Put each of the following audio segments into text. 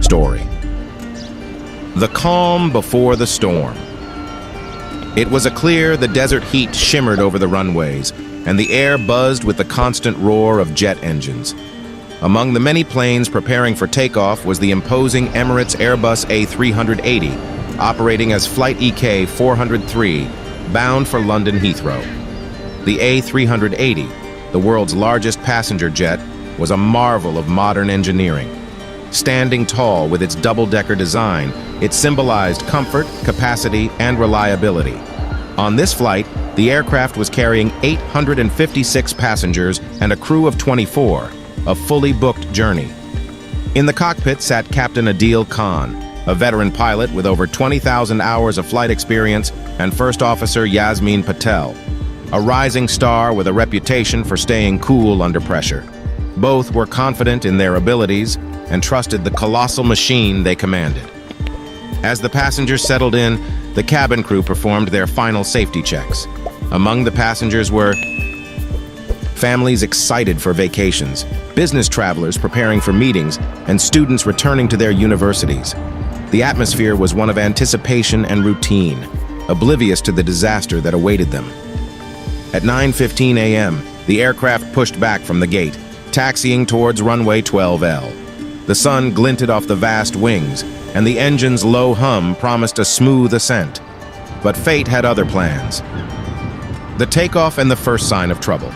story. The calm before the storm. It was clear the desert heat shimmered over the runways, and the air buzzed with the constant roar of jet engines. Among the many planes preparing for takeoff was the imposing Emirates Airbus A380, operating as Flight EK 403, bound for London Heathrow. The A380, the world's largest passenger jet, was a marvel of modern engineering. Standing tall with its double-decker design, it symbolized comfort, capacity, and reliability. On this flight, the aircraft was carrying 856 passengers and a crew of 24, a fully booked journey. In the cockpit sat Captain Adil Khan, a veteran pilot with over 20,000 hours of flight experience, and First Officer Yasmin Patel, a rising star with a reputation for staying cool under pressure. Both were confident in their abilities and trusted the colossal machine they commanded. As the passengers settled in, the cabin crew performed their final safety checks. Among the passengers were families excited for vacations, business travelers preparing for meetings, and students returning to their universities. The atmosphere was one of anticipation and routine, oblivious to the disaster that awaited them. At 9:15 a.m., the aircraft pushed back from the gate, taxiing towards runway 12L. The sun glinted off the vast wings, and the engine's low hum promised a smooth ascent. But fate had other plans. The takeoff and the first sign of trouble.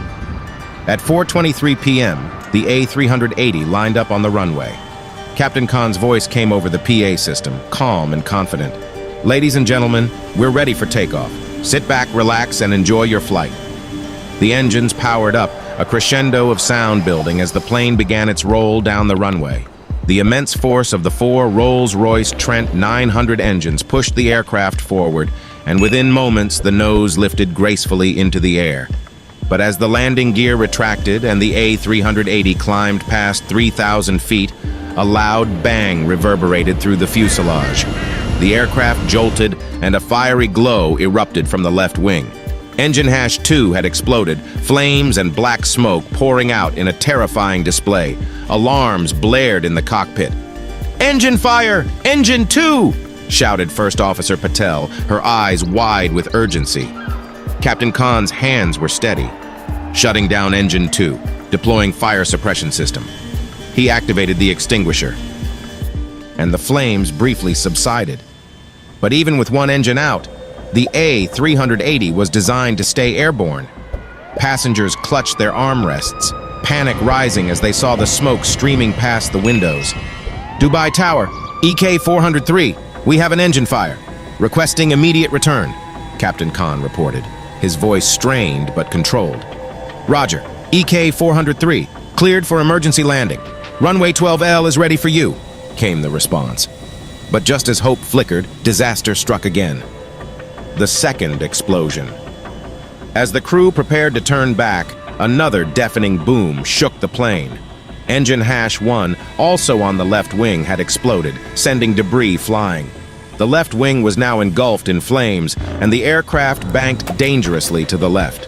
At 4:23 p.m., the A380 lined up on the runway. Captain Khan's voice came over the PA system, calm and confident. "Ladies and gentlemen, we're ready for takeoff. Sit back, relax, and enjoy your flight." The engines powered up, a crescendo of sound building as the plane began its roll down the runway. The immense force of the 4 Rolls-Royce Trent 900 engines pushed the aircraft forward, and within moments the nose lifted gracefully into the air. But as the landing gear retracted and the A380 climbed past 3,000 feet, a loud bang reverberated through the fuselage. The aircraft jolted, and a fiery glow erupted from the left wing. Engine hash 2 had exploded, flames and black smoke pouring out in a terrifying display. Alarms blared in the cockpit. "Engine fire! Engine 2!" shouted First Officer Patel, her eyes wide with urgency. Captain Khan's hands were steady. Shutting down Engine 2, deploying fire suppression system. He activated the extinguisher, and the flames briefly subsided. But even with one engine out, the A380 was designed to stay airborne. Passengers clutched their armrests, panic rising as they saw the smoke streaming past the windows. "Dubai Tower, EK 403, we have an engine fire. Requesting immediate return," Captain Khan reported, his voice strained but controlled. "Roger, EK 403, cleared for emergency landing. Runway 12L is ready for you," came the response. But just as hope flickered, disaster struck again. The second explosion. As the crew prepared to turn back, another deafening boom shook the plane. Engine hash 1, also on the left wing, had exploded, sending debris flying. The left wing was now engulfed in flames, and the aircraft banked dangerously to the left.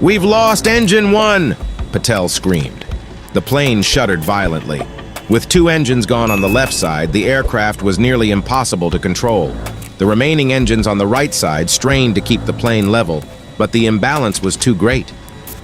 "We've lost Engine 1!" Patel screamed. The plane shuddered violently. With 2 engines gone on the left side, the aircraft was nearly impossible to control. The remaining engines on the right side strained to keep the plane level, but the imbalance was too great.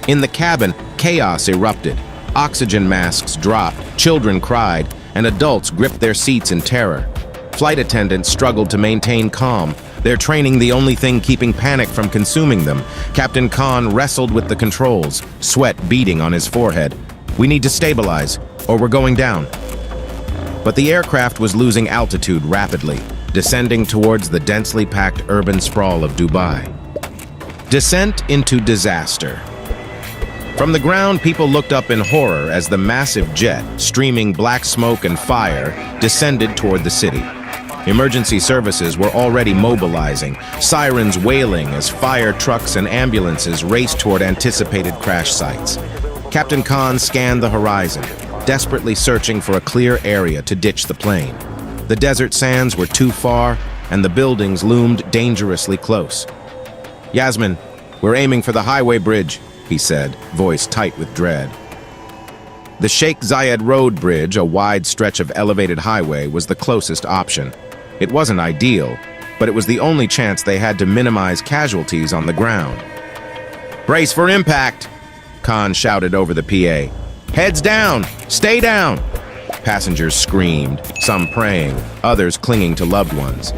In the cabin, chaos erupted. Oxygen masks dropped, children cried, and adults gripped their seats in terror. Flight attendants struggled to maintain calm, their training the only thing keeping panic from consuming them. Captain Khan wrestled with the controls, sweat beading on his forehead. "We need to stabilize, or we're going down." But the aircraft was losing altitude rapidly, descending towards the densely packed urban sprawl of Dubai. Descent into disaster. From the ground, people looked up in horror as the massive jet, streaming black smoke and fire, descended toward the city. Emergency services were already mobilizing, sirens wailing as fire trucks and ambulances raced toward anticipated crash sites. Captain Khan scanned the horizon, desperately searching for a clear area to ditch the plane. The desert sands were too far, and the buildings loomed dangerously close. "Yasmin, we're aiming for the highway bridge," he said, voice tight with dread. The Sheikh Zayed Road Bridge, a wide stretch of elevated highway, was the closest option. It wasn't ideal, but it was the only chance they had to minimize casualties on the ground. "Brace for impact!" Khan shouted over the PA. "Heads down! Stay down!" Passengers screamed, some praying, others clinging to loved ones.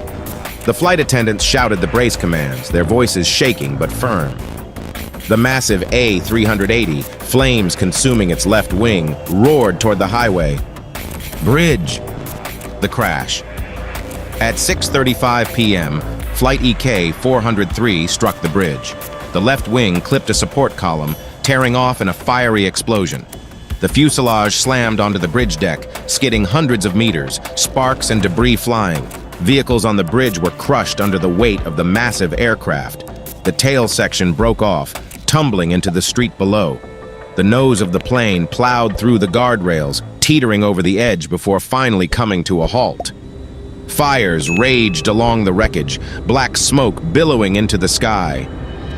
The flight attendants shouted the brace commands, their voices shaking but firm. The massive A380, flames consuming its left wing, roared toward the highway. Bridge! The crash. At 6:35 p.m., Flight EK 403 struck the bridge. The left wing clipped a support column, tearing off in a fiery explosion. The fuselage slammed onto the bridge deck, skidding hundreds of meters, sparks and debris flying. Vehicles on the bridge were crushed under the weight of the massive aircraft. The tail section broke off, tumbling into the street below. The nose of the plane plowed through the guardrails, teetering over the edge before finally coming to a halt. Fires raged along the wreckage, black smoke billowing into the sky.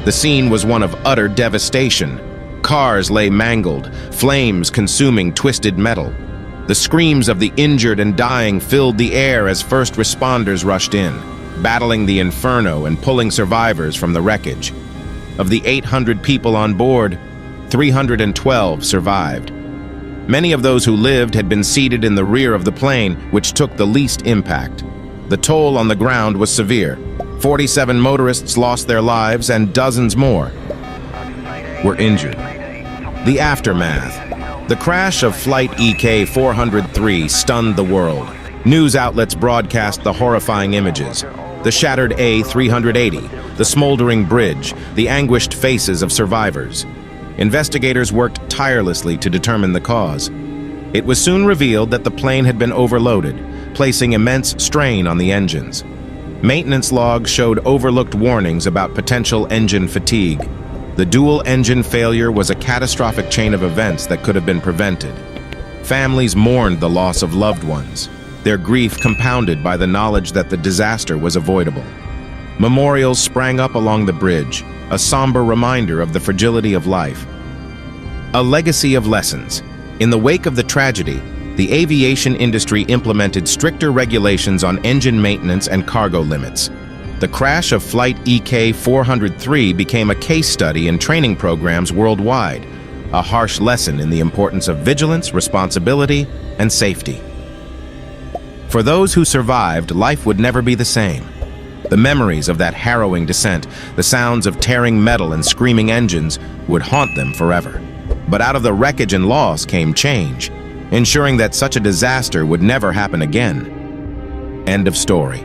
The scene was one of utter devastation. Cars lay mangled, flames consuming twisted metal. The screams of the injured and dying filled the air as first responders rushed in, battling the inferno and pulling survivors from the wreckage. Of the 800 people on board, 312 survived. Many of those who lived had been seated in the rear of the plane, which took the least impact. The toll on the ground was severe. 47 motorists lost their lives and dozens more were injured. The aftermath. The crash of Flight EK 403 stunned the world. News outlets broadcast the horrifying images. The shattered A380, the smoldering bridge, the anguished faces of survivors. Investigators worked tirelessly to determine the cause. It was soon revealed that the plane had been overloaded, placing immense strain on the engines. Maintenance logs showed overlooked warnings about potential engine fatigue. The dual-engine failure was a catastrophic chain of events that could have been prevented. Families mourned the loss of loved ones, their grief compounded by the knowledge that the disaster was avoidable. Memorials sprang up along the bridge, a somber reminder of the fragility of life. A legacy of lessons. In the wake of the tragedy, the aviation industry implemented stricter regulations on engine maintenance and cargo limits. The crash of Flight EK 403 became a case study in training programs worldwide, a harsh lesson in the importance of vigilance, responsibility, and safety. For those who survived, life would never be the same. The memories of that harrowing descent, the sounds of tearing metal and screaming engines, would haunt them forever. But out of the wreckage and loss came change, ensuring that such a disaster would never happen again. End of story.